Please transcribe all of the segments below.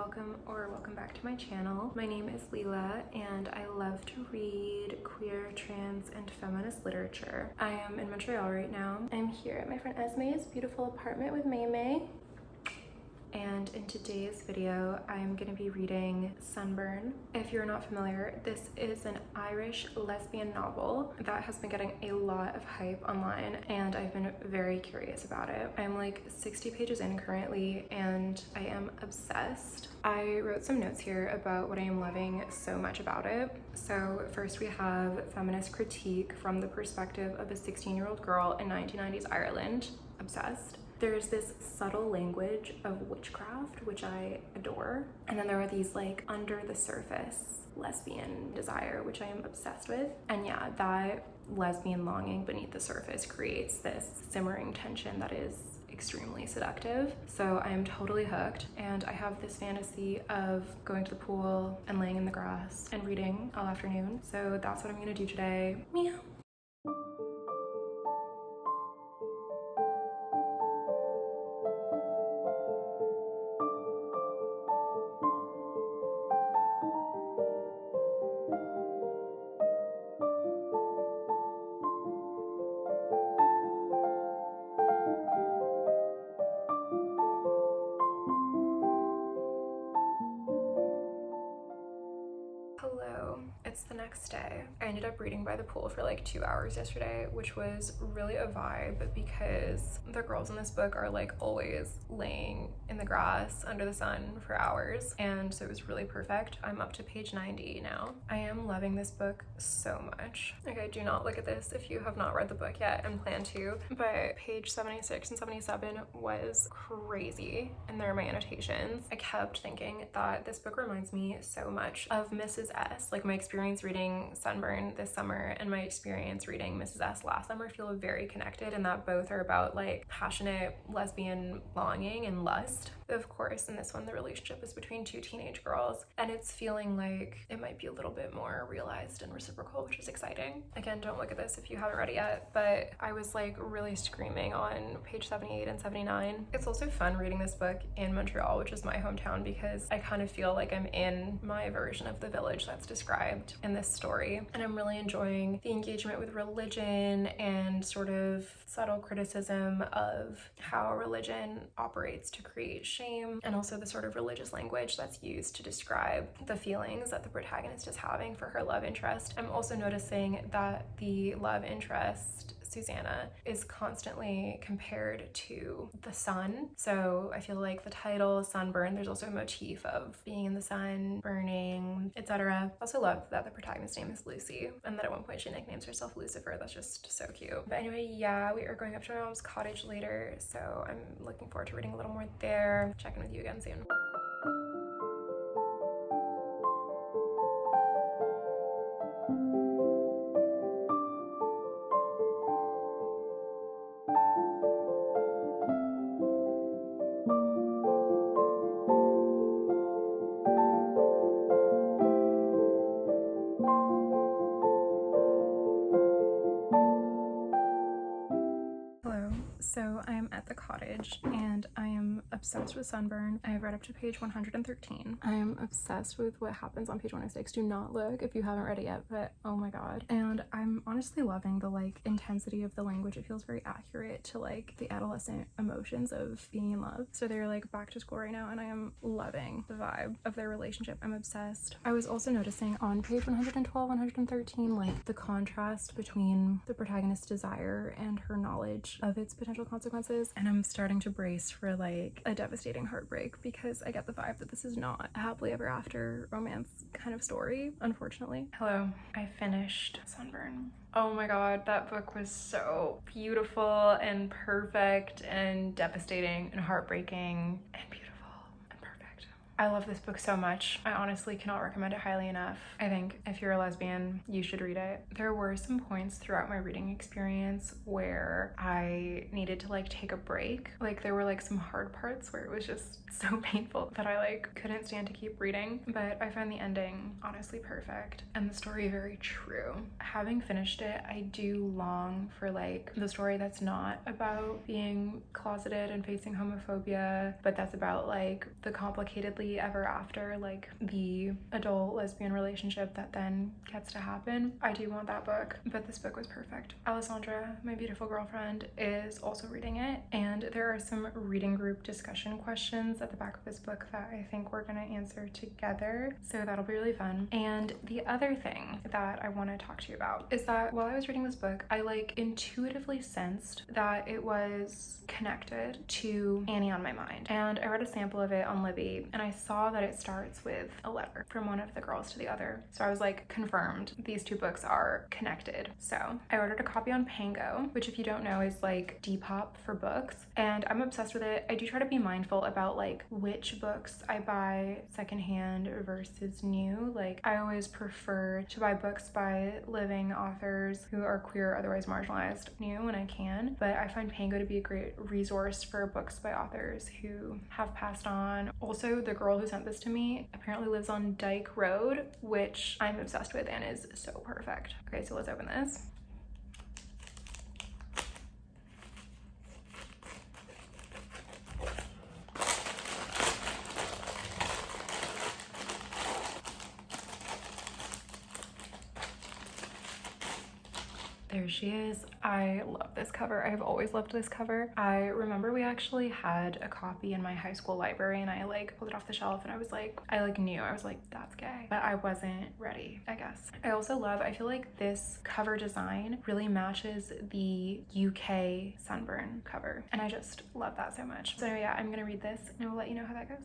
welcome back to my channel. My name is Leela and I love to read queer, trans, and feminist literature. I am in Montreal right now. I'm here at my friend Esme's beautiful apartment with May. And in today's video, I'm gonna be reading SUNBURN. If you're not familiar, this is an Irish lesbian novel that has been getting a lot of hype online, and I've been very curious about it. I'm like 60 pages in currently, and I am obsessed. I wrote some notes here about what I am loving so much about it. So first we have feminist critique from the perspective of a 16-year-old girl in 1990s Ireland. Obsessed. There's this subtle language of witchcraft, which I adore. And then there are these like under the surface lesbian desire, which I am obsessed with. And yeah, that lesbian longing beneath the surface creates this simmering tension that is extremely seductive. So I am totally hooked, and I have this fantasy of going to the pool and laying in the grass and reading all afternoon. So that's what I'm gonna do today. Meow. Hello, it's the next day. I ended up reading by the pool for like 2 hours yesterday, which was really a vibe because the girls in this book are like always laying in the grass under the sun for hours, and so it was really perfect. I'm up to page 90 now. I am loving this book so much. Okay, do not look at this if you have not read the book yet and plan to, but page 76 and 77 was crazy, and there are my annotations. I kept thinking that this book reminds me so much of Mrs. S. Like my experience reading SUNBURN this summer and my experience reading Mrs. S last summer feel very connected, and that both are about like passionate lesbian longing and lust. Of course, in this one, the relationship is between two teenage girls, and it's feeling like it might be a little bit more realized and reciprocal, which is exciting. Again, don't look at this if you haven't read it yet, but I was like really screaming on page 78 and 79. It's also fun reading this book in Montreal, which is my hometown, because I kind of feel like I'm in my version of the village that's described in this story. And I'm really enjoying the engagement with religion and sort of subtle criticism of how religion operates to create shame, and also the sort of religious language that's used to describe the feelings that the protagonist is having for her love interest. I'm also noticing that the love interest, Susanna, is constantly compared to the sun. So I feel like the title SUNBURN, there's also a motif of being in the sun, burning, etc. I also love that the protagonist's name is Lucy, and that at one point she nicknames herself Lucifer. That's just so cute. But anyway, yeah, we are going up to my mom's cottage later, so I'm looking forward to reading a little more there. Check in with you again soon. So I am at the cottage and I am obsessed with SUNBURN. I have read up to page 113. I am obsessed with what happens on page 106. Do not look if you haven't read it yet, but oh my god. And I'm honestly loving the like intensity of the language. It feels very accurate to like the adolescent emotions of being in love. So they're like back to school right now, and I am loving the vibe of their relationship. I'm obsessed. I was also noticing on page 112, 113, like the contrast between the protagonist's desire and her knowledge of its potential consequences, and I'm starting to brace for like a devastating heartbreak, because I get the vibe that this is not a happily ever after romance kind of story, unfortunately. Hello, I finished SUNBURN. Oh my god, that book was so beautiful and perfect and devastating and heartbreaking and beautiful. I love this book so much. I honestly cannot recommend it highly enough. I think if you're a lesbian, you should read it. There were some points throughout my reading experience where I needed to like take a break. Like there were like some hard parts where it was just so painful that I like couldn't stand to keep reading, but I find the ending honestly perfect and the story very true. Having finished it, I do long for like the story that's not about being closeted and facing homophobia, but that's about like the complicatedly happily ever after, like the adult lesbian relationship that then gets to happen. I do want that book, but this book was perfect. Alessandra, my beautiful girlfriend, is also reading it, and there are some reading group discussion questions at the back of this book that I think we're gonna answer together, so that'll be really fun. And the other thing that I want to talk to you about is that while I was reading this book, I like intuitively sensed that it was connected to Annie on My Mind. And I read a sample of it on Libby, and I saw that it starts with a letter from one of the girls to the other. So I was like, confirmed, these two books are connected. So I ordered a copy on Pango, which if you don't know is like Depop for books, and I'm obsessed with it. I do try to be mindful about like which books I buy secondhand versus new. Like I always prefer to buy books by living authors who are queer or otherwise marginalized new when I can, but I find Pango to be a great resource for books by authors who have passed on. Also, the girl who sent this to me apparently lives on Dyke Road, which I'm obsessed with and is so perfect. Okay, so let's open this. There she is. I love this cover. I've always loved this cover. I remember we actually had a copy in my high school library, and I like pulled it off the shelf, and I was like, knew, I was like, that's gay, but I wasn't ready, I guess. I also love, I feel like this cover design really matches the UK Sunburn cover, and I just love that so much. So yeah, I'm gonna read this and we'll let you know how that goes.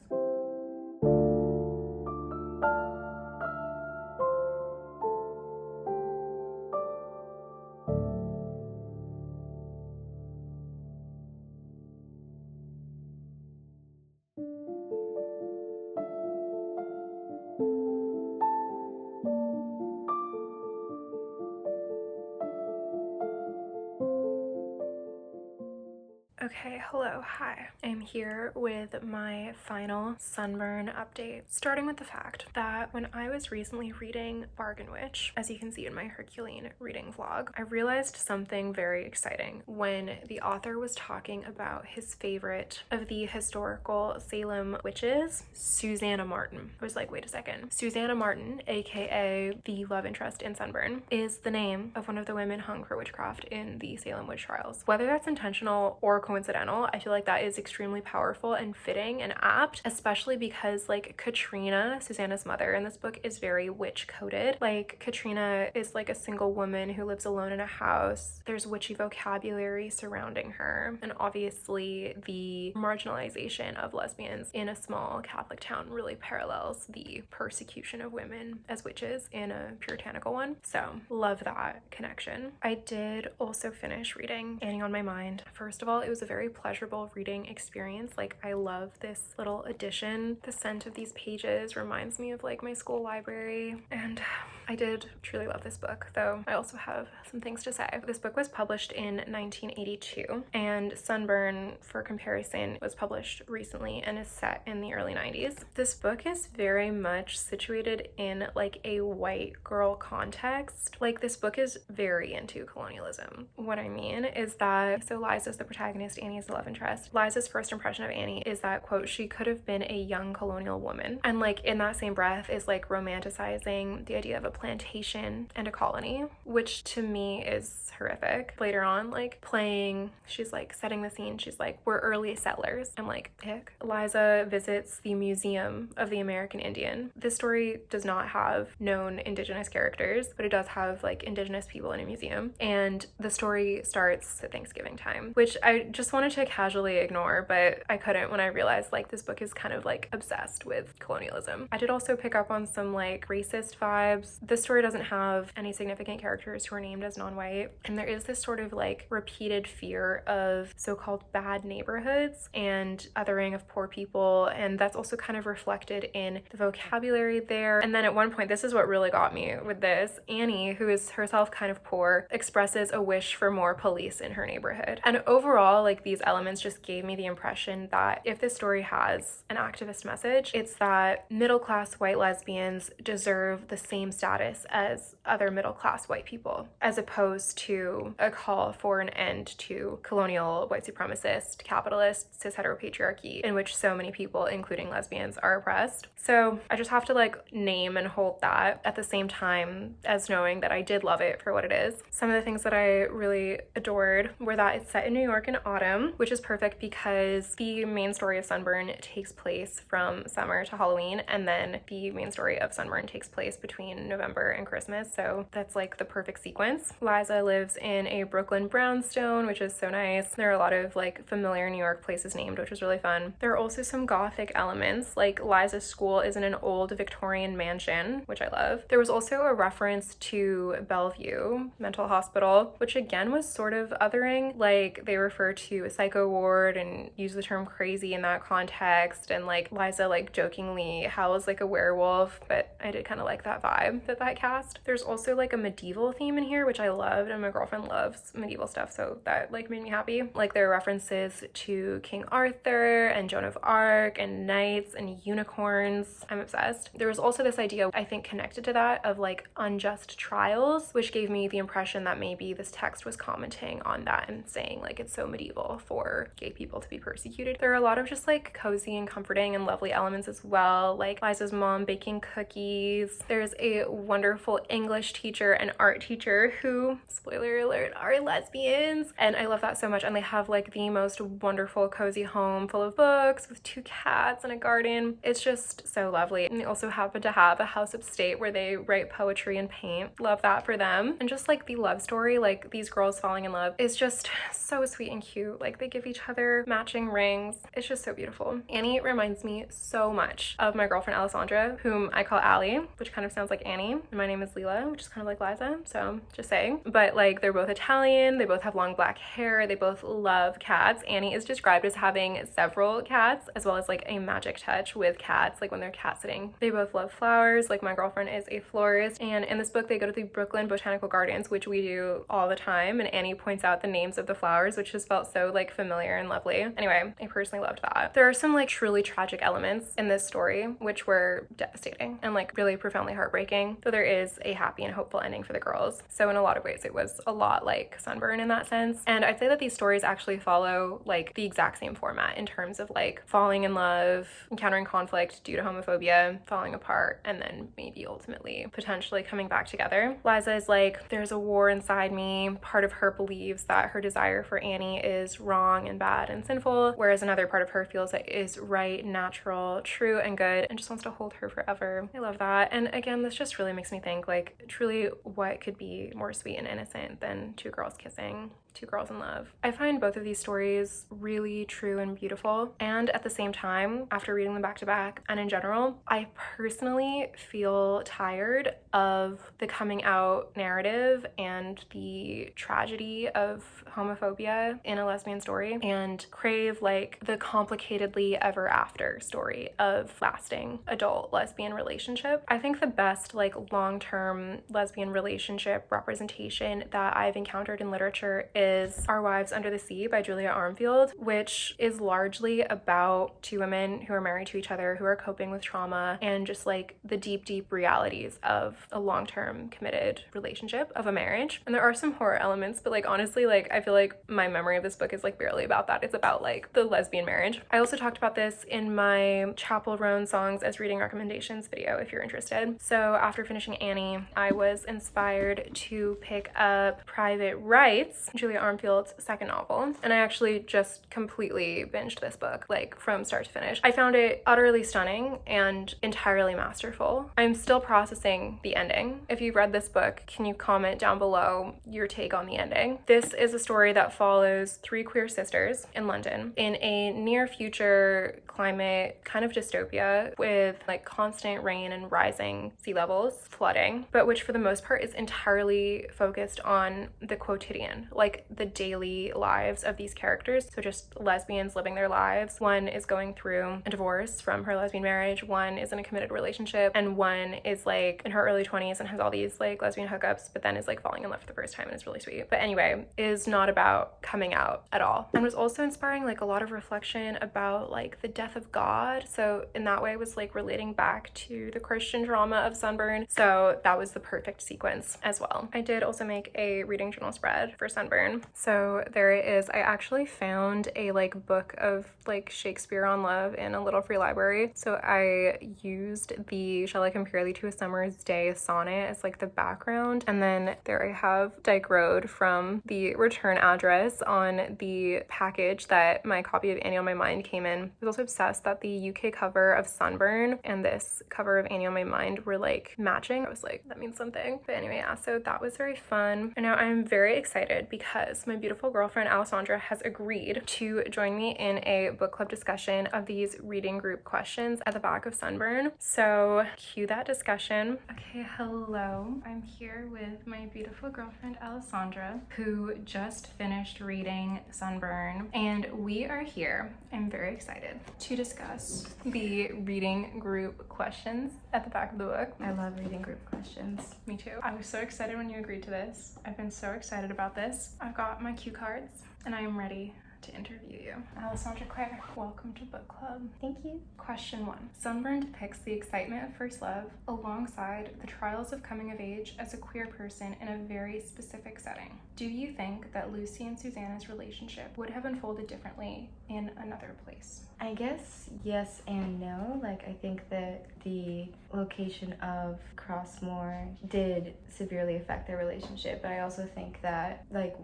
Okay, hello, hi. I'm here with my final Sunburn update, starting with the fact that when I was recently reading Bargain Witch, as you can see in my Herculean reading vlog, I realized something very exciting when the author was talking about his favorite of the historical Salem witches, Susanna Martin. I was like, wait a second. Susanna Martin, aka the love interest in Sunburn, is the name of one of the women hung for witchcraft in the Salem witch trials. Whether that's intentional or coincidental, I feel like that is extremely powerful and fitting and apt, especially because like Katrina, Susanna's mother in this book, is very witch coded. Like Katrina is like a single woman who lives alone in a house. There's witchy vocabulary surrounding her, and obviously the marginalization of lesbians in a small Catholic town really parallels the persecution of women as witches in a puritanical one. So love that connection. I did also finish reading Annie on My Mind. First of all, it was a very pleasurable reading experience. Like I love this little edition. The scent of these pages reminds me of like my school library, and I did truly love this book, though I also have some things to say. This book was published in 1982, and Sunburn, for comparison, was published recently and is set in the early 90s. This book is very much situated in like a white girl context. Like this book is very into colonialism. What I mean is that, so Liza's the protagonist, Annie is the love interest. Liza's first impression of Annie is that, quote, she could have been a young colonial woman. And like in that same breath is like romanticizing the idea of a plantation and a colony, which to me is horrific. Later on, like playing, she's like setting the scene, she's like, we're early settlers. I'm like, ick. Liza visits the Museum of the American Indian. This story does not have known indigenous characters, but it does have like indigenous people in a museum. And the story starts at Thanksgiving time, which I just wanted to casually ignore, but I couldn't when I realized like this book is kind of like obsessed with colonialism. I did also pick up on some like racist vibes. This story doesn't have any significant characters who are named as non-white, and there is this sort of like repeated fear of so-called bad neighborhoods and othering of poor people, and that's also kind of reflected in the vocabulary there. And then at one point, this is what really got me with this, Annie, who is herself kind of poor, expresses a wish for more police in her neighborhood. And overall, like these elements just gave me the impression that if this story has an activist message, it's that middle-class white lesbians deserve the same status status as other middle-class white people, as opposed to a call for an end to colonial, white supremacist, capitalist, cis heteropatriarchy in which so many people, including lesbians, are oppressed. So I just have to like name and hold that at the same time as knowing that I did love it for what it is. Some of the things that I really adored were that it's set in New York in autumn, which is perfect because the main story of Sunburn takes place from summer to Halloween, and then the main story of Sunburn takes place between November and Christmas, so that's like the perfect sequence. Liza lives in a Brooklyn brownstone, which is so nice. There are a lot of like familiar New York places named, which was really fun. There are also some gothic elements, like Liza's school is in an old Victorian mansion, which I love. There was also a reference to Bellevue Mental Hospital, which again was sort of othering, like they refer to a psycho ward and use the term crazy in that context, and like Liza like jokingly howls like a werewolf, but I did kind of like that vibe that cast. There's also like a medieval theme in here, which I loved, and my girlfriend loves medieval stuff, so that like made me happy. Like there are references to King Arthur and Joan of Arc and knights and unicorns. I'm obsessed. There was also this idea, I think connected to that, of like unjust trials, which gave me the impression that maybe this text was commenting on that and saying like it's so medieval for gay people to be persecuted. There are a lot of just like cozy and comforting and lovely elements as well, like Liza's mom baking cookies. There's a wonderful English teacher and art teacher who, spoiler alert, are lesbians, and I love that so much. And they have like the most wonderful cozy home full of books with 2 cats and a garden. It's just so lovely. And they also happen to have a house upstate where they write poetry and paint. Love that for them. And just like the love story, like these girls falling in love, is just so sweet and cute. Like they give each other matching rings. It's just so beautiful. Annie reminds me so much of my girlfriend Alessandra, whom I call Allie, which kind of sounds like Annie. And my name is Leela, which is kind of like Liza, so just saying. But like they're both Italian, they both have long black hair, they both love cats. Annie is described as having several cats, as well as like a magic touch with cats, like when they're cat sitting. They both love flowers, like my girlfriend is a florist, and in this book they go to the Brooklyn Botanical Gardens, which we do all the time, and Annie points out the names of the flowers, which just felt so like familiar and lovely. Anyway, I personally loved that. There are some like truly tragic elements in this story which were devastating and like really profoundly heartbreaking, though there is a happy and hopeful ending for the girls. So in a lot of ways it was a lot like Sunburn in that sense. And I'd say that these stories actually follow like the exact same format in terms of like falling in love, encountering conflict due to homophobia, falling apart, and then maybe ultimately potentially coming back together. Liza is like, there's a war inside me. Part of her believes that her desire for Annie is wrong and bad and sinful, whereas another part of her feels that it is right, natural, true, and good, and just wants to hold her forever. I love that. And again, this just really makes me think like truly what could be more sweet and innocent than 2 girls kissing, 2 girls in love. I find both of these stories really true and beautiful, and at the same time, after reading them back to back and in general, I personally feel tired of the coming out narrative and the tragedy of homophobia in a lesbian story, and crave like the complicatedly ever after story of lasting adult lesbian relationship. I think the best like long-term lesbian relationship representation that I've encountered in literature is Our Wives Under the Sea by Julia Armfield, which is largely about 2 women who are married to each other, who are coping with trauma, and just like the deep realities of a long-term committed relationship, of a marriage. And there are some horror elements, but like honestly, like I feel like my memory of this book is like barely about that. It's about like the lesbian marriage. I also talked about this in my Chapel Roan Songs as Reading Recommendations video if you're interested. So after finishing Annie, I was inspired to pick up Private Rites, Julia Armfield's second novel, and I actually just completely binged this book, like from start to finish. I found it utterly stunning and entirely masterful. I'm still processing the ending. If you've read this book, can you comment down below your take on the ending? This is a story that follows 3 queer sisters in London in a near future climate kind of dystopia with like constant rain and rising sea levels, flooding, but which for the most part is entirely focused on the quotidian, like the daily lives of these characters. So just lesbians living their lives. One is going through a divorce from her lesbian marriage, one is in a committed relationship, and one is like in her early 20s and has all these like lesbian hookups, but then is like falling in love for the first time, and it's really sweet. But anyway, is not about coming out at all, and was also inspiring like a lot of reflection about like the death wrath of God. So in that way, it was like relating back to the Christian drama of Sunburn. So that was the perfect sequence as well. I did also make a reading journal spread for Sunburn. So there it is. I actually found a like book of like Shakespeare on Love in a little free library. So I used the Shall I Compare Thee to a Summer's Day sonnet as like the background. And then there I have Dyke Road from the return address on the package that my copy of Annie on My Mind came in. I was also obsessed that the UK cover of Sunburn and this cover of Annie on My Mind were like matching. I was like, that means something. But anyway, yeah, so that was very fun. And now I'm very excited because my beautiful girlfriend Alessandra has agreed to join me in a book club discussion of these reading group questions at the back of Sunburn. So cue that discussion. Okay, hello. I'm here with my beautiful girlfriend Alessandra, who just finished reading Sunburn, and we are here, I'm very excited, to discuss the reading group questions at the back of the book. I love reading group questions. Me too. I was so excited when you agreed to this. I've been so excited about this. I've got my cue cards and I am ready to interview you. Alessandra Clare, welcome to book club. Thank you. Question 1. Sunburn depicts the excitement of first love alongside the trials of coming of age as a queer person in a very specific setting. Do you think that Lucy and Susanna's relationship would have unfolded differently in another place? I guess yes and no. Like, I think that the location of Crossmore did severely affect their relationship, but I also think that like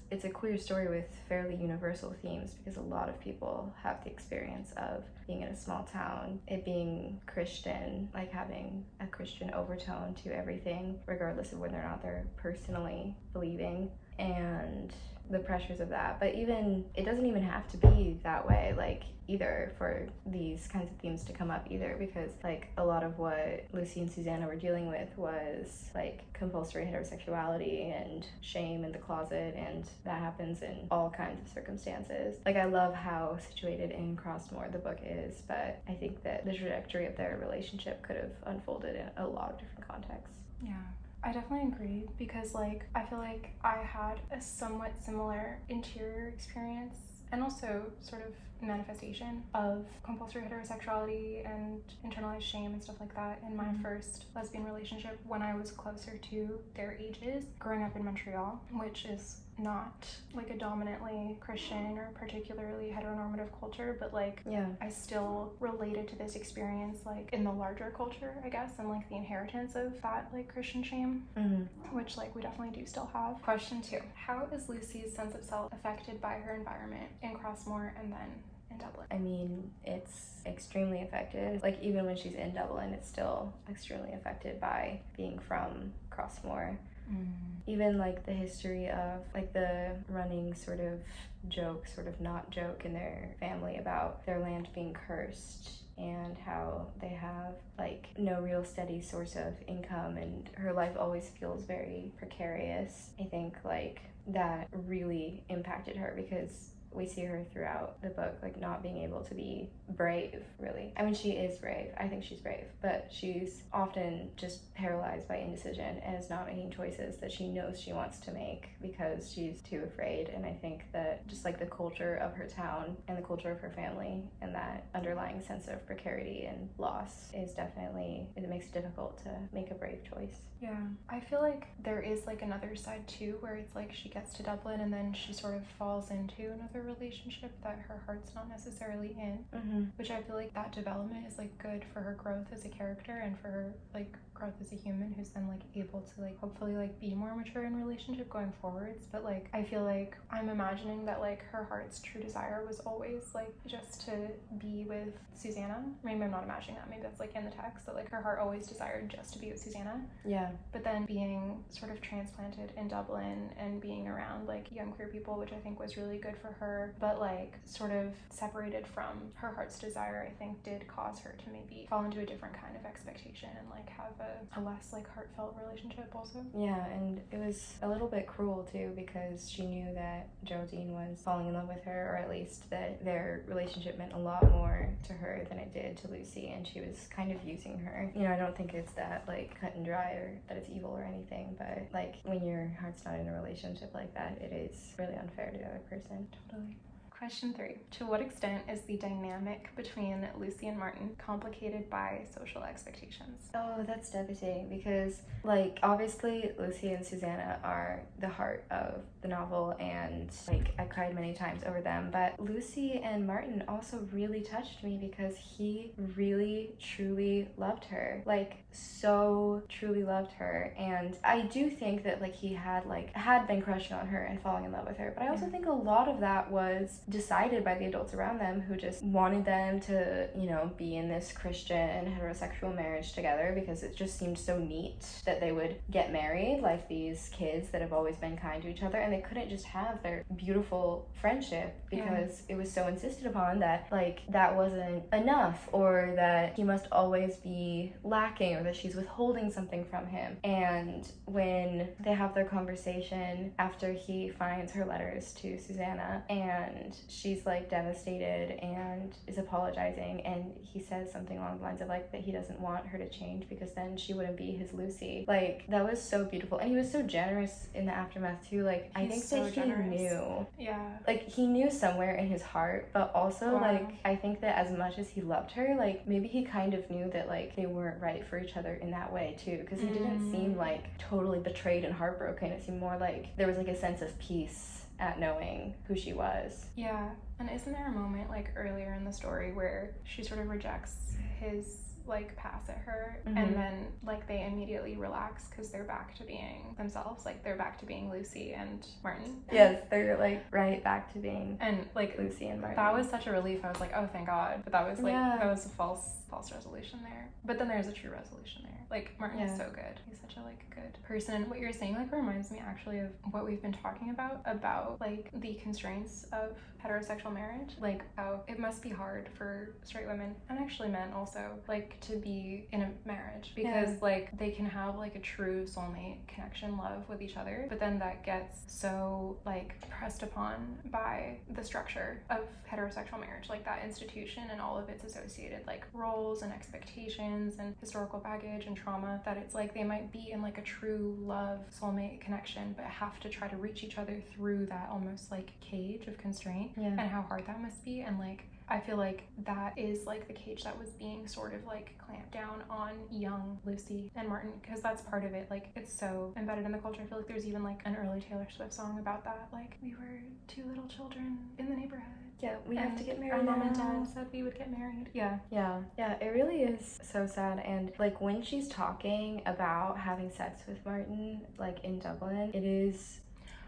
it's a queer story with fairly universal themes, because a lot of people have the experience of being in a small town, it being Christian, like having a Christian overtone to everything, regardless of whether or not they're personally believing, and the pressures of that. But even, it doesn't even have to be that way, like, either, for these kinds of themes to come up either, because like a lot of what Lucy and Susanna were dealing with was like compulsory heterosexuality and shame in the closet, and that happens in all kinds of circumstances. Like, I love how situated in Crossmore the book is, but I think that the trajectory of their relationship could have unfolded in a lot of different contexts. Yeah. I definitely agree, because like I feel like I had a somewhat similar interior experience and also sort of manifestation of compulsory heterosexuality and internalized shame and stuff like that in my first lesbian relationship when I was closer to their ages, growing up in Montreal, which is not like a dominantly Christian or particularly heteronormative culture, but like I still related to this experience like in the larger culture, I guess, and like the inheritance of that like Christian shame, which like we definitely do still have. Question 2. How is Lucy's sense of self affected by her environment in Crossmore and then in Dublin? I mean, it's extremely affected. Like, even when she's in Dublin, it's still extremely affected by being from Crossmore. Even like the history of like the running sort of joke, sort of not joke in their family about their land being cursed, and how they have like no real steady source of income, and her life always feels very precarious. I think like that really impacted her, because we see her throughout the book like not being able to be brave, really. I mean, she is brave. I think she's brave, but she's often just paralyzed by indecision and is not making choices that she knows she wants to make because she's too afraid. And I think that just like the culture of her town and the culture of her family and that underlying sense of precarity and loss is definitely, it makes it difficult to make a brave choice. Yeah, I feel like there is like another side too, where it's like she gets to Dublin and then she sort of falls into another relationship that her heart's not necessarily in, which I feel like that development is like good for her growth as a character and for her like growth as a human, who's then like able to like hopefully like be more mature in relationship going forwards. But like I feel like I'm imagining that like her heart's true desire was always like just to be with Susanna. Maybe I'm not imagining that, maybe that's like in the text, that like her heart always desired just to be with Susanna. Yeah. But then being sort of transplanted in Dublin and being around like young queer people, which I think was really good for her, but like sort of separated from her heart's desire, I think did cause her to maybe fall into a different kind of expectation and like have a less like heartfelt relationship also. Yeah, and it was a little bit cruel too, because she knew that Geraldine was falling in love with her, or at least that their relationship meant a lot more to her than it did to Lucy, and she was kind of using her. You know, I don't think it's that like cut and dry or that it's evil or anything, but like when your heart's not in a relationship like that, it is really unfair to the other person. Totally. Question 3. To what extent is the dynamic between Lucy and Martin complicated by social expectations? Oh, that's devastating because, like, obviously Lucy and Susanna are the heart of the novel, and, like, I cried many times over them, but Lucy and Martin also really touched me because he really, truly loved her. Like, so truly loved her, and I do think that, like, he had been crushing on her and falling in love with her, but I also think a lot of that was decided by the adults around them who just wanted them to, you know, be in this Christian heterosexual marriage together because it just seemed so neat that they would get married like these kids that have always been kind to each other, and they couldn't just have their beautiful friendship because it was so insisted upon that, like, that wasn't enough, or that he must always be lacking, or that she's withholding something from him. And when they have their conversation after he finds her letters to Susanna and she's, like, devastated and is apologizing, and he says something along the lines of, like, that he doesn't want her to change because then she wouldn't be his Lucy. Like, that was so beautiful, and he was so generous in the aftermath too. Like, I think that he knew, like, he knew somewhere in his heart, but also like, I think that as much as he loved her, like, maybe he kind of knew that, like, they weren't right for each other in that way too, because he didn't seem like totally betrayed and heartbroken. It seemed more like there was, like, a sense of peace at knowing who she was. Yeah, and isn't there a moment, like, earlier in the story where she sort of rejects his, like, pass at her, and then, like, they immediately relax because they're back to being themselves, like, they're back to being Lucy and Martin. Yes, they're, like, right back to being and, like, Lucy and Martin. That was such a relief. I was like, oh, thank God. But that was, like, that was a false resolution there. But then there's a true resolution there. Like, Martin is so good. He's such a, like, good person. And what you're saying, like, reminds me actually of what we've been talking about, like, the constraints of heterosexual marriage. Like, how it must be hard for straight women, and actually men also, like, to be in a marriage because, like, they can have, like, a true soulmate connection, love with each other, but then that gets so, like, pressed upon by the structure of heterosexual marriage, like, that institution and all of its associated, like, roles and expectations and historical baggage and trauma, that it's like they might be in, like, a true love soulmate connection but have to try to reach each other through that almost, like, cage of constraint, and how hard that must be. And, like, I feel like that is, like, the cage that was being sort of, like, clamped down on young Lucy and Martin, because that's part of it. Like, it's so embedded in the culture. I feel like there's even, like, an early Taylor Swift song about that. Like, we were two little children in the neighborhood. Yeah, we have to get married. Our mom and dad said we would get married. Yeah, it really is so sad. And, like, when she's talking about having sex with Martin, like, in Dublin, it is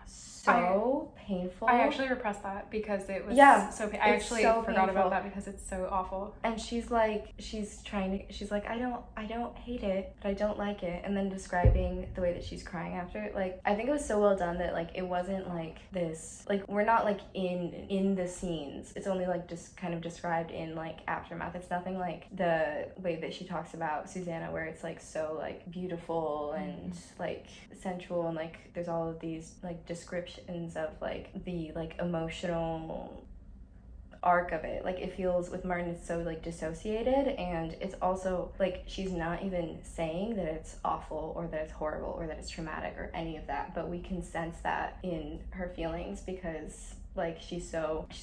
so painful. I actually repressed that because it was so painful. I actually forgot about that because it's so awful. And she's like, I don't hate it, but I don't like it. And then describing the way that she's crying after it, like, I think it was so well done that, like, it wasn't like this, like, we're not, like, in the scenes. It's only, like, just kind of described in, like, aftermath. It's nothing like the way that she talks about Susanna, where it's, like, so, like, beautiful and, like, sensual, and, like, there's all of these, like, descriptions of, like, the, like, emotional arc of it. Like, it feels with Martin, it's so, like, dissociated, and it's also, like, she's not even saying that it's awful or that it's horrible or that it's traumatic or any of that, but we can sense that in her feelings because, like, she's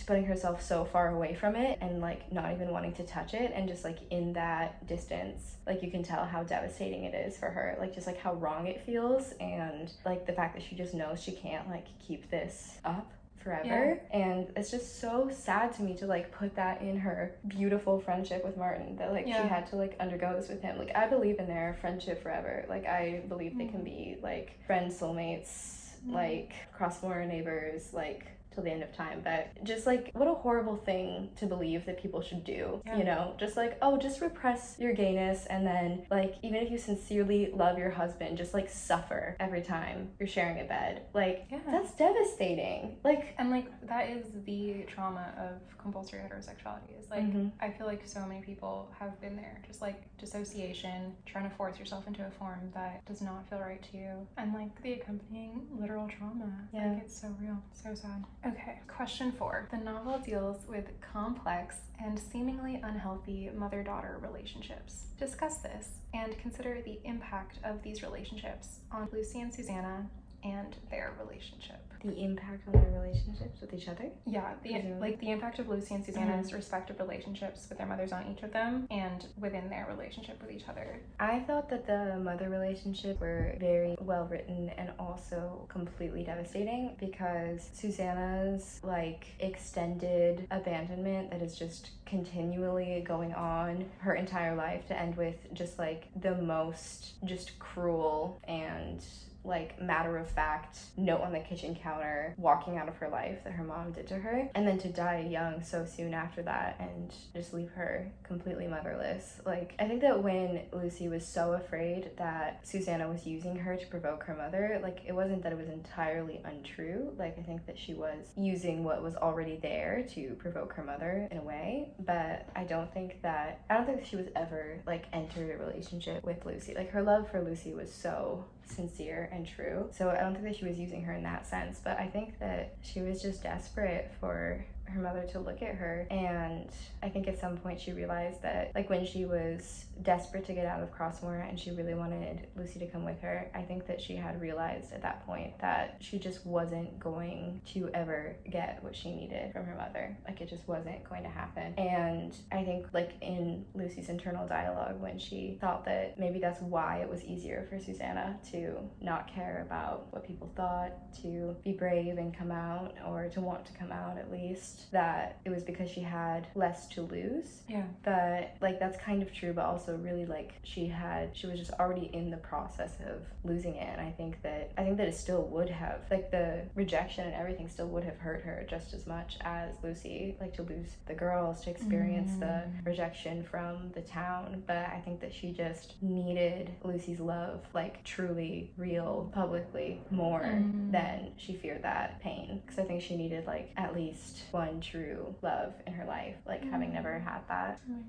putting herself so far away from it and, like, not even wanting to touch it, and just, like, in that distance, like, you can tell how devastating it is for her, like, just, like, how wrong it feels, and, like, the fact that she just knows she can't, like, keep this up forever. And it's just so sad to me to, like, put that in her beautiful friendship with Martin, that, like, she had to, like, undergo this with him. Like, I believe in their friendship forever. Like, I believe they can be, like, friends, soulmates, like, cross-border neighbors, like, till the end of time. But just, like, what a horrible thing to believe that people should do, you know? Just, like, oh, just repress your gayness, and then, like, even if you sincerely love your husband, just, like, suffer every time you're sharing a bed. Like, that's devastating. Like, and, like, that is the trauma of compulsory heterosexuality, is, like, I feel like so many people have been there, just, like, dissociation, trying to force yourself into a form that does not feel right to you, and, like, the accompanying literal trauma. Like, it's so real, so sad. Okay, question 4. The novel deals with complex and seemingly unhealthy mother-daughter relationships. Discuss this and consider the impact of these relationships on Lucy and Susanna, and their relationship. The impact on their relationships with each other? Yeah, the impact of Lucy and Susanna's respective relationships with their mothers on each of them and within their relationship with each other. I thought that the mother relationship were very well written and also completely devastating, because Susanna's like extended abandonment that is just continually going on her entire life to end with just like the most just cruel and like matter-of-fact note on the kitchen counter walking out of her life that her mom did to her, and then to die young so soon after that and just leave her completely motherless. Like, I think that when Lucy was so afraid that Susanna was using her to provoke her mother, like, it wasn't that it was entirely untrue. Like, I think that she was using what was already there to provoke her mother in a way, but I don't think that she was ever like entered a relationship with Lucy. Like, her love for Lucy was so sincere and true, so I don't think that she was using her in that sense, but I think that she was just desperate for her mother to look at her. And I think at some point she realized that, like, when she was desperate to get out of Crossmore and she really wanted Lucy to come with her, I think that she had realized at that point that she just wasn't going to ever get what she needed from her mother. Like, it just wasn't going to happen. And I think, like, in Lucy's internal dialogue, when she thought that maybe that's why it was easier for Susanna to not care about what people thought, to be brave and come out, or to want to come out at least, that it was because she had less to lose. Yeah. But like, that's kind of true, but also really, like, she was just already in the process of losing it. And I think that it still would have, like, the rejection and everything still would have hurt her just as much as Lucy, like, to lose the girls, to experience the rejection from the town. But I think that she just needed Lucy's love, like, truly real publicly, more than she feared that pain, because I think she needed, like, at least one true love in her life, like, having never had that. Oh my God.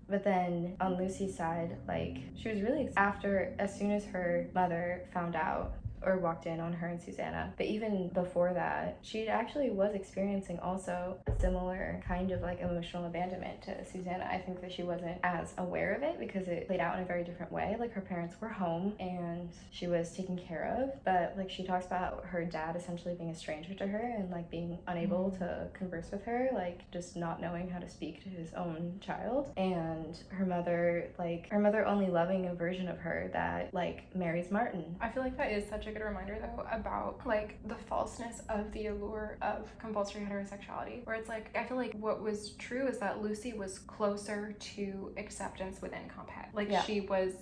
But then on Lucy's side, like, she was really, as soon as her mother found out or walked in on her and Susanna, but even before that, she actually was experiencing also a similar kind of like emotional abandonment to Susanna. I think that she wasn't as aware of it because it played out in a very different way. Like, her parents were home and she was taken care of, but like, she talks about her dad essentially being a stranger to her and like being unable to converse with her, like just not knowing how to speak to his own child. And her mother only loving a version of her that like marries Martin. I feel like that is such a good reminder though about like the falseness of the allure of compulsory heterosexuality, where it's like, I feel like what was true is that Lucy was closer to acceptance within comp het. Like, yeah.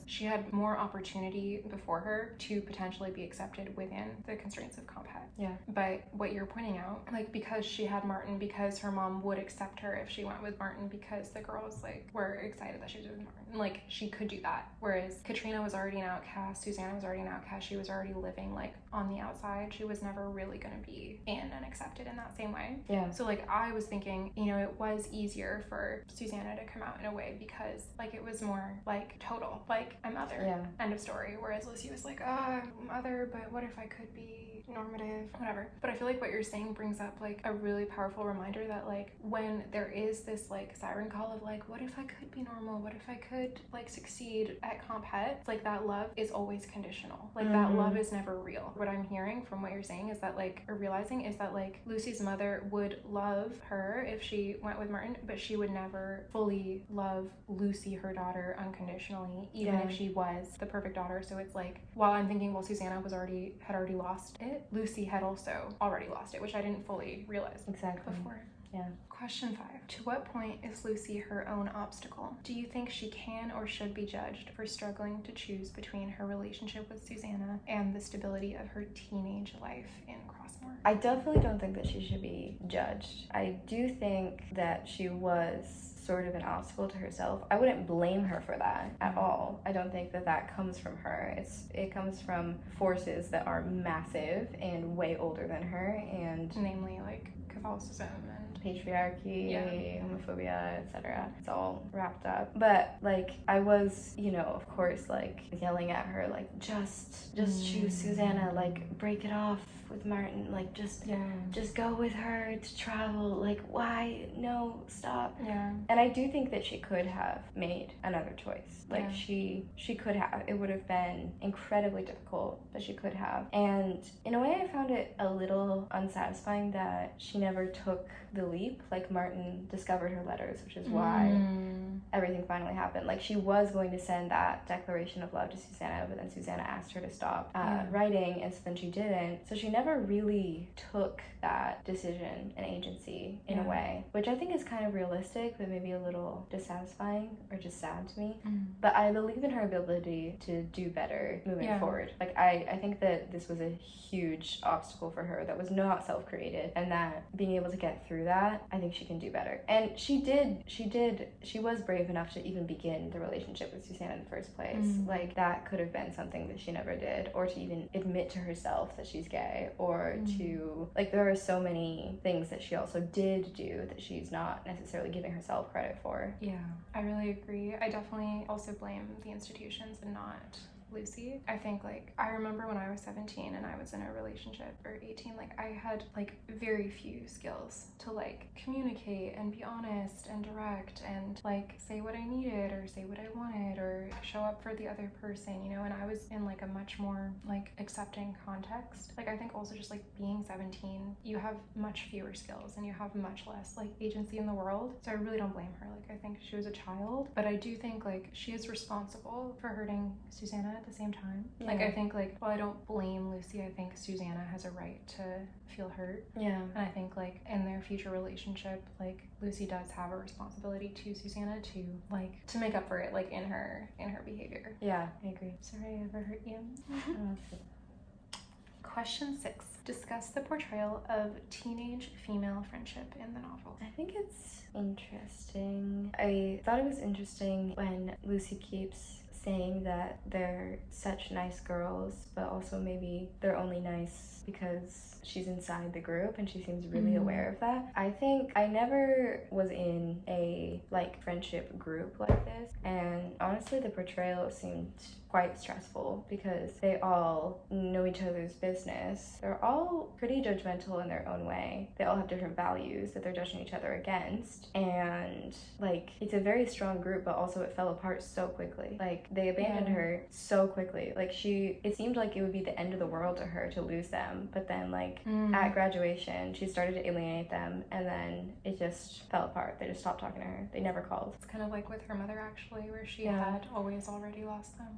she had more opportunity before her to potentially be accepted within the constraints of comp het. Yeah. But what you're pointing out, like, because she had Martin, because her mom would accept her if she went with Martin, because the girls like were excited that she was with Martin, like, she could do that. Whereas Katrina was already an outcast, Susanna was already an outcast, she was already living like on the outside. She was never really going to be in and accepted in that same way. Yeah. So like, I was thinking, you know, it was easier for Susanna to come out in a way because like it was more like total, like, I'm other. Yeah. End of story. Whereas Lucy was like, I'm other, but what if I could be normative, whatever. But I feel like what you're saying brings up like a really powerful reminder that like, when there is this like siren call of like, what if I could be normal, what if I could like succeed at comp het, it's like that love is always conditional. Like, that love is never real. What I'm hearing from what you're saying is that like, or realizing is that like, Lucy's mother would love her if she went with Martin, but she would never fully love Lucy, her daughter, unconditionally, even if she was the perfect daughter. So it's like, while I'm thinking, well, Susanna had already lost it, Lucy had also already lost it, which I didn't fully realize before. Yeah. Question 5. To what point is Lucy her own obstacle? Do you think she can or should be judged for struggling to choose between her relationship with Susanna and the stability of her teenage life in Crossmore? I definitely don't think that she should be judged. I do think that she was sort of an obstacle to herself. I wouldn't blame her for that at all. I don't think that that comes from her. It comes from forces that are massive and way older than her, and namely like Catholicism and patriarchy, Yeah. homophobia, etc. It's all wrapped up. But like I was, you know, of course, like yelling at her, like just choose Susanna, like break it off with Martin, like just go with her to travel. Like why? No, stop. Yeah. And I do think that she could have made another choice. Like she could have. It would have been incredibly difficult, but she could have. And in a way I found it a little unsatisfying that she never took the leap. Like Martin discovered her letters, which is why everything finally happened. Like she was going to send that declaration of love to Susanna, but then Susanna asked her to stop writing, and so then she didn't. So she never really took that decision and agency in a way, which I think is kind of realistic, but maybe a little dissatisfying or just sad to me. But I believe in her ability to do better moving forward. Like I think that this was a huge obstacle for her that was not self-created, and that being able to get through that, I think she can do better. And she was brave enough to even begin the relationship with Susanna in the first place. Like that could have been something that she never did, or to even admit to herself that she's gay, or to, like, there are so many things that she also did do that she's not necessarily giving herself credit for. Yeah, I really agree. I definitely also blame the institutions and not Lucy. I think, like, I remember when I was 17 and I was in a relationship, or 18, like, I had, like, very few skills to, like, communicate and be honest and direct and, like, say what I needed or say what I wanted or show up for the other person, you know, and I was in, like, a much more, like, accepting context. Like, I think also just, like, being 17, you have much fewer skills and you have much less, like, agency in the world. So I really don't blame her. Like, I think she was a child, but I do think, like, she is responsible for hurting Susanna at the same time. Like, I think, like, while I don't blame Lucy, I think Susanna has a right to feel hurt. And I think, like, in their future relationship, like, Lucy does have a responsibility to Susanna to, like, to make up for it, like, in her behavior. Yeah, I agree. Sorry I ever hurt you. Question 6. Discuss the portrayal of teenage female friendship in the novel. I think it's interesting. I thought it was interesting when Lucy keeps saying that they're such nice girls, but also maybe they're only nice because she's inside the group and she seems really aware of that. I think I never was in a, like, friendship group like this, and honestly the portrayal seemed quite stressful because they all know each other's business. They're all pretty judgmental in their own way. They all have different values that they're judging each other against, and, like, it's a very strong group, but also it fell apart so quickly. Like, they abandoned her so quickly. Like, it seemed like it would be the end of the world to her to lose them, but then, like, at graduation she started to alienate them, and then it just fell apart. They just stopped talking to her. They never called. It's kind of like with her mother, actually, where she had always already lost them.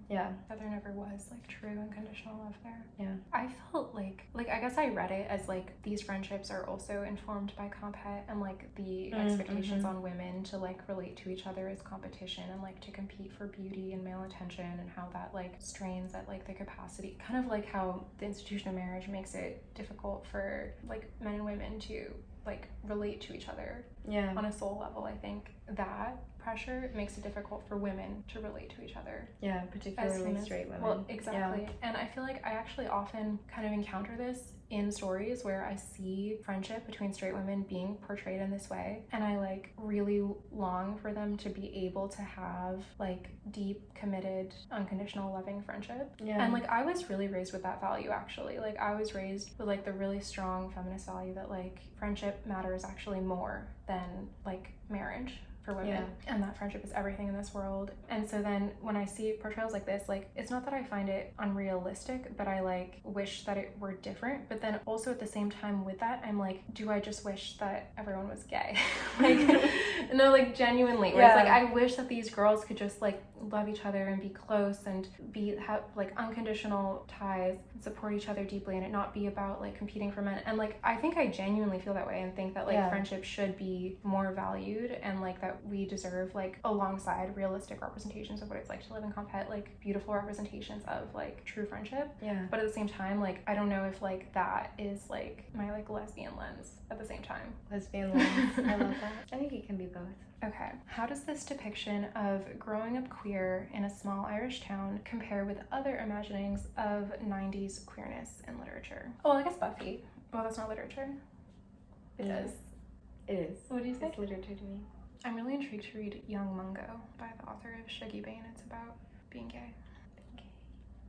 That there never was, like, true unconditional love there. I felt like I guess I read it as, like, these friendships are also informed by compet and, like, the expectations on women to, like, relate to each other as competition and, like, to compete for beauty and male attention, and how that, like, strains at, like, the capacity, kind of like how the institution of marriage makes it difficult for, like, men and women to, like, relate to each other on a soul level. I think that pressure makes it difficult for women to relate to each other. Particularly straight women. Well, exactly. And I feel like I actually often kind of encounter this in stories where I see friendship between straight women being portrayed in this way, and I, like, really long for them to be able to have, like, deep, committed, unconditional, loving friendship. And, like, I was really raised with that value, actually. Like, I was raised with, like, the really strong feminist value that, like, friendship matters actually more than, like, marriage for women, and that friendship is everything in this world. And so then when I see portrayals like this, like, it's not that I find it unrealistic, but I, like, wish that it were different. But then also at the same time with that, I'm like, do I just wish that everyone was gay? Like, no, like, genuinely, where it's like, I wish that these girls could just, like, love each other and be close and have, like, unconditional ties and support each other deeply, and it not be about, like, competing for men. And, like, I think I genuinely feel that way and think that, like, friendship should be more valued, and, like, that we deserve, like, alongside realistic representations of what it's like to live in compet, like, beautiful representations of, like, true friendship. But at the same time, like, I don't know if, like, that is, like, my, like, lesbian lens at the same time. Lesbian lens. I love that. I think it can be both. Okay. How does this depiction of growing up queer in a small Irish town compare with other imaginings of 90s queerness in literature? Oh, I guess Buffy. Well, that's not literature. It is. It is. What do you say? It's literature to me. I'm really intrigued to read Young Mungo by the author of Shuggy Bane. It's about being gay.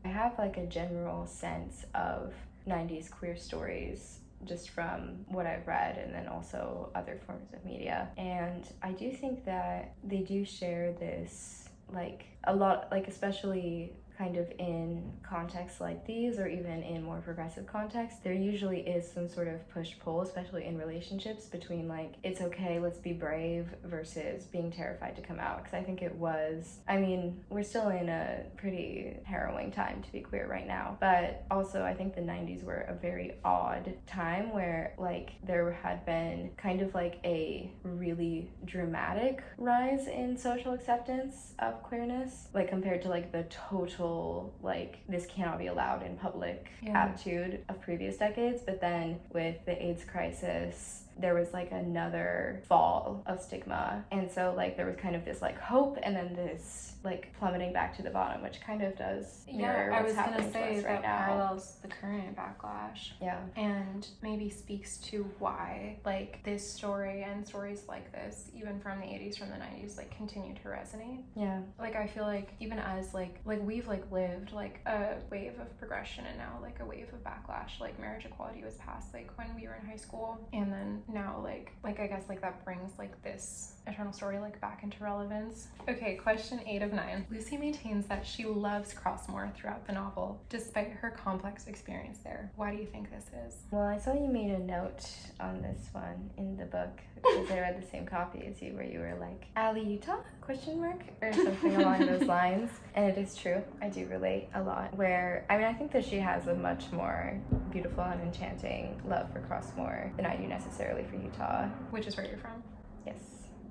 I have like a general sense of 90s queer stories just from what I've read and then also other forms of media. And I do think that they do share this, like, a lot, like, especially kind of in contexts like these, or even in more progressive contexts, there usually is some sort of push-pull, especially in relationships, between like, it's okay, let's be brave, versus being terrified to come out. Because I think it was, I mean, we're still in a pretty harrowing time to be queer right now, but also I think the 90s were a very odd time where like there had been kind of like a really dramatic rise in social acceptance of queerness, like compared to like the total like this cannot be allowed in public attitude of previous decades. But then with the AIDS crisis, there was like another fall of stigma, and so like there was kind of this like hope and then this like plummeting back to the bottom, which kind of does mirror what's happening to us right now. Parallels the current backlash. Yeah. And maybe speaks to why like this story and stories like this, even from the 80s, from the 90s, like continue to resonate. Yeah. Like I feel like even as like we've like lived like a wave of progression and now like a wave of backlash. Like marriage equality was passed like when we were in high school, and then now like I guess like that brings like this eternal story like back into relevance. Okay, question 8 of 9. Lucy maintains that she loves Crossmore throughout the novel, despite her complex experience there. Why do you think this is? Well, I saw you made a note on this one in the book, because I read the same copy as you, where you were like, Allie, Utah? Question mark? Or something along those lines. And it is true. I do relate a lot. Where, I mean, I think that she has a much more beautiful and enchanting love for Crossmore than I do necessarily for Utah. Which is where you're from? Yes.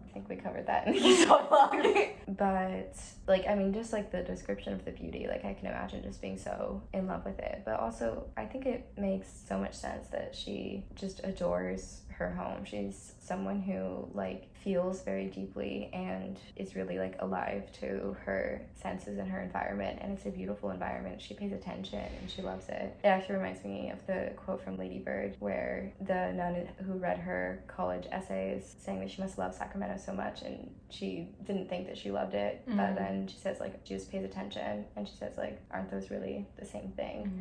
I think we covered that in the Utah blog. But, like, I mean, just, like, the description of the beauty, like, I can imagine just being so in love with it. But also, I think it makes so much sense that she just adores her home. She's someone who, like, feels very deeply and is really, like, alive to her senses and her environment. And it's a beautiful environment. She pays attention and she loves it. It actually reminds me of the quote from Lady Bird, where the nun who read her college essays saying that she must love Sacramento so much, and she didn't think that she loved it, but then she says like she just pays attention, and she says like, aren't those really the same thing?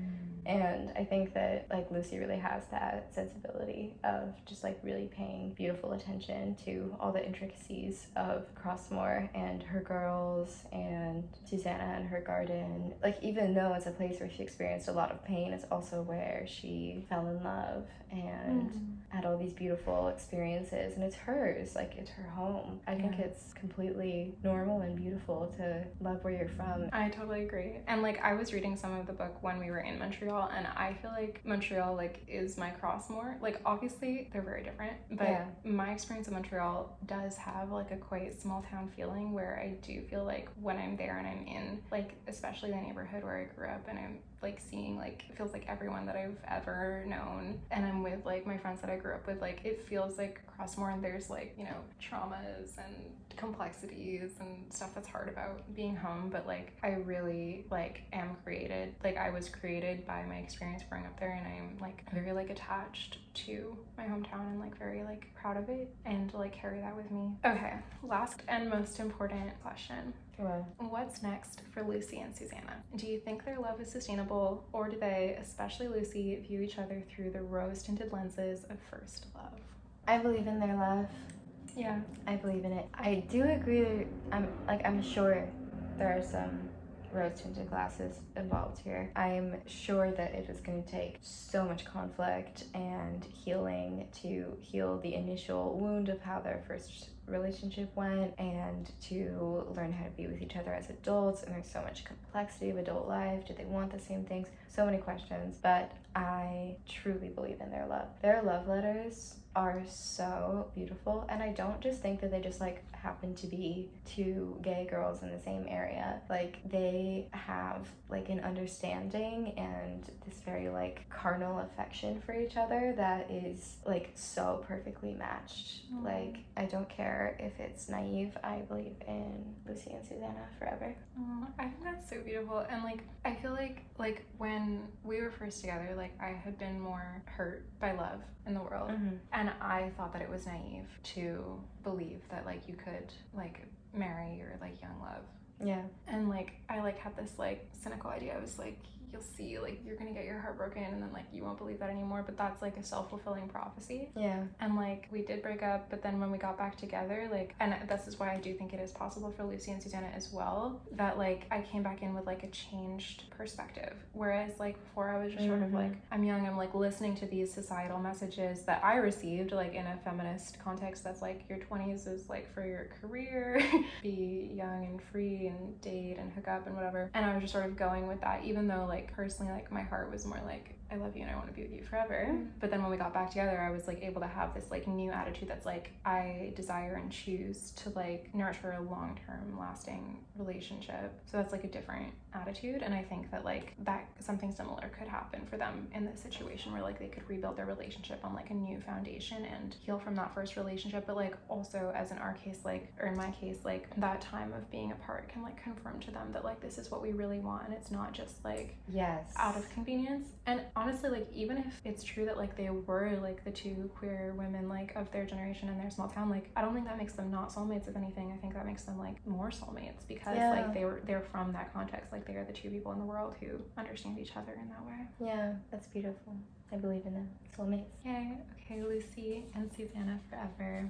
And I think that like Lucy really has that sensibility of just like really paying beautiful attention to all the intricacies of Crossmore and her girls and Susanna and her garden. Like, even though it's a place where she experienced a lot of pain, it's also where she fell in love and had all these beautiful experiences, and it's hers, like it's her home. I think it's completely normal and beautiful to love where you're from. I totally agree. And like I was reading some of the book when we were in Montreal, and I feel like Montreal like is my Crossmore. Like obviously they're very different, but my experience in Montreal does have like a quite small town feeling, where I do feel like when I'm there and I'm in like especially the neighborhood where I grew up, and I'm like seeing like, it feels like everyone that I've ever known, and I'm with like my friends that I grew up with, like it feels like Crossmore, and there's like, you know, traumas and complexities and stuff that's hard about being home, but like I really like am created, like I was created by my experience growing up there, and I'm like very like attached to my hometown and like very like proud of it, and to like carry that with me. Okay, last and most important question. What's next for Lucy and Susanna? Do you think their love is sustainable, or do they, especially Lucy, view each other through the rose-tinted lenses of first love? I believe in their love. Yeah. I believe in it. I do agree. I'm sure there are some rose-tinted glasses involved here. I'm sure that it is going to take so much conflict and healing to heal the initial wound of how their first relationship went, and to learn how to be with each other as adults. And there's so much complexity of adult life. Do they want the same things? So many questions. But I truly believe in their love. Their love letters are so beautiful, and I don't just think that they just like happen to be two gay girls in the same area. Like they have like an understanding and this very like carnal affection for each other that is like so perfectly matched. Like I don't care if it's naive. I believe in Lucy and Susanna forever. I think that's so beautiful. And like I feel like when we were first together, like I had been more hurt by love in the world, And I thought that it was naive to believe that like you could like marry your like young love. Yeah. And like I like had this like cynical idea. I was like, you'll see, like you're gonna get your heart broken and then like you won't believe that anymore, but that's like a self-fulfilling prophecy. Yeah. And like we did break up, but then when we got back together, like, and this is why I do think it is possible for Lucy and Susanna as well, that like I came back in with like a changed perspective, whereas like before I was just sort of like, I'm young, I'm like listening to these societal messages that I received like in a feminist context that's like your 20s is like for your career, be young and free and date and hook up and whatever, and I was just sort of going with that, even though like personally like my heart was more like I love you and I want to be with you forever. But then when we got back together, I was like able to have this like new attitude that's like I desire and choose to like nurture a long-term lasting relationship. So that's like a different attitude, and I think that like that something similar could happen for them in this situation where like they could rebuild their relationship on like a new foundation and heal from that first relationship. But like also as in our case, like, or in my case, like that time of being apart can like confirm to them that like this is what we really want and it's not just like out of convenience. And honestly, like even if it's true that like they were like the two queer women like of their generation in their small town, like I don't think that makes them not soulmates. If anything, I think that makes them like more soulmates because like they're from that context, like they are the two people in the world who understand each other in that way. Yeah, that's beautiful. I believe in them. Soulmates. Yay. Okay, Lucy and Susanna forever.